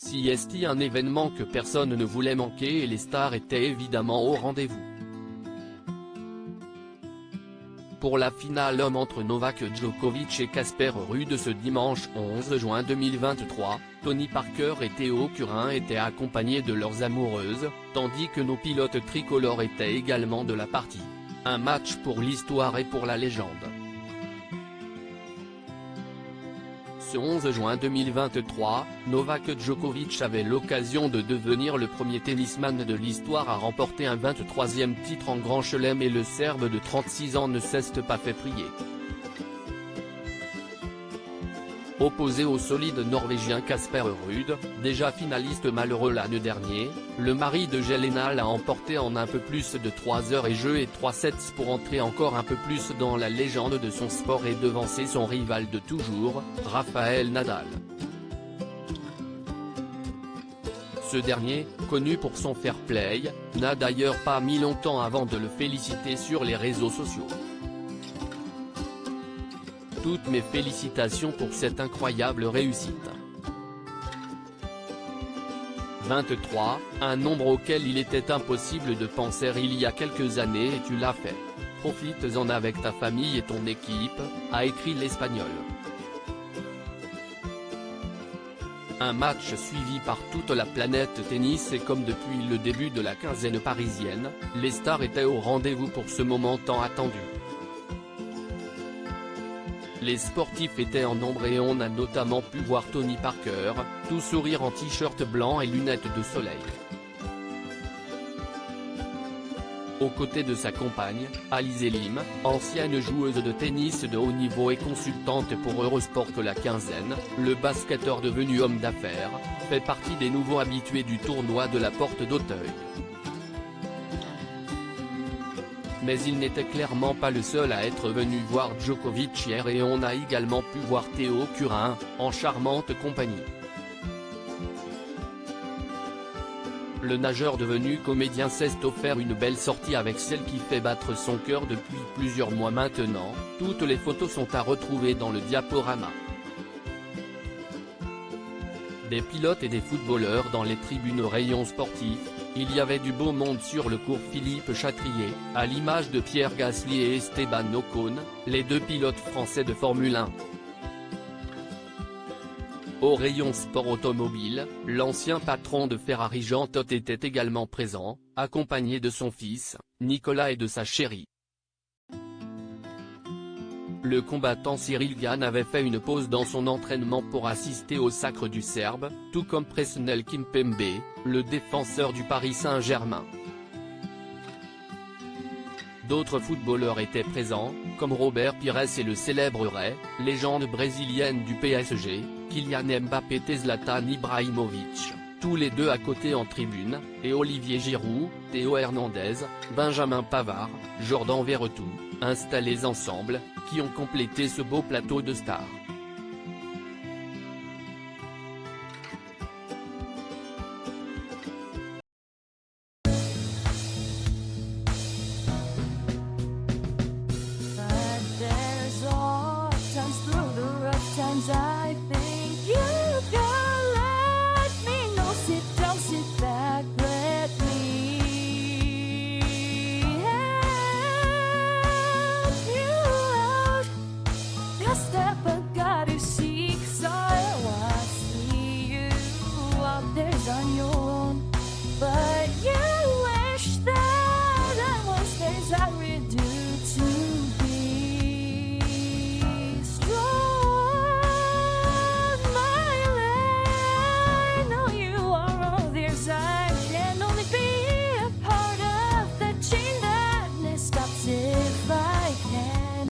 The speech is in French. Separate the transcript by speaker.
Speaker 1: CST, un événement que personne ne voulait manquer et les stars étaient évidemment au rendez-vous. Pour la finale homme entre Novak Djokovic et Casper Ruud ce dimanche 11 juin 2023, Tony Parker et Théo Curin étaient accompagnés de leurs amoureuses, tandis que nos pilotes tricolores étaient également de la partie. Un match pour l'histoire et pour la légende. Ce 11 juin 2023, Novak Djokovic avait l'occasion de devenir le premier tennisman de l'histoire à remporter un 23e titre en Grand Chelem et le Serbe de 36 ans ne s'est pas fait prier. Opposé au solide Norvégien Casper Ruud, déjà finaliste malheureux l'année dernière, le mari de Jelena l'a emporté en un peu plus de 3 heures et jeu et 3 sets pour entrer encore un peu plus dans la légende de son sport et devancer son rival de toujours, Rafael Nadal. Ce dernier, connu pour son fair play, n'a d'ailleurs pas mis longtemps avant de le féliciter sur les réseaux sociaux. Toutes mes félicitations pour cette incroyable réussite. 23, un nombre auquel il était impossible de penser il y a quelques années et tu l'as fait. Profites-en avec ta famille et ton équipe, a écrit l'Espagnol. Un match suivi par toute la planète tennis et comme depuis le début de la quinzaine parisienne, les stars étaient au rendez-vous pour ce moment tant attendu. Les sportifs étaient en nombre et on a notamment pu voir Tony Parker, tout sourire en t-shirt blanc et lunettes de soleil. Aux côtés de sa compagne, Alizé Lim, ancienne joueuse de tennis de haut niveau et consultante pour Eurosport que la quinzaine, le basketteur devenu homme d'affaires, fait partie des nouveaux habitués du tournoi de la Porte d'Auteuil. Mais il n'était clairement pas le seul à être venu voir Djokovic hier et on a également pu voir Théo Curin, en charmante compagnie. Le nageur devenu comédien s'est offert une belle sortie avec celle qui fait battre son cœur depuis plusieurs mois maintenant, toutes les photos sont à retrouver dans le diaporama. Des pilotes et des footballeurs dans les tribunes rayons sportifs, il y avait du beau monde sur le cours Philippe Chatrier, à l'image de Pierre Gasly et Esteban Ocon, les deux pilotes français de Formule 1. Au rayon sport automobile, l'ancien patron de Ferrari Jean Todt était également présent, accompagné de son fils, Nicolas et de sa chérie. Le combattant Cyril Gane avait fait une pause dans son entraînement pour assister au sacre du Serbe, tout comme Presnel Kimpembe, le défenseur du Paris Saint-Germain. D'autres footballeurs étaient présents, comme Robert Pires et le célèbre Ray, légende brésilienne du PSG, Kylian Mbappé et Zlatan Ibrahimovic, tous les deux à côté en tribune, et Olivier Giroud, Théo Hernandez, Benjamin Pavard, Jordan Verretou, installés ensemble, qui ont complété ce beau plateau de stars.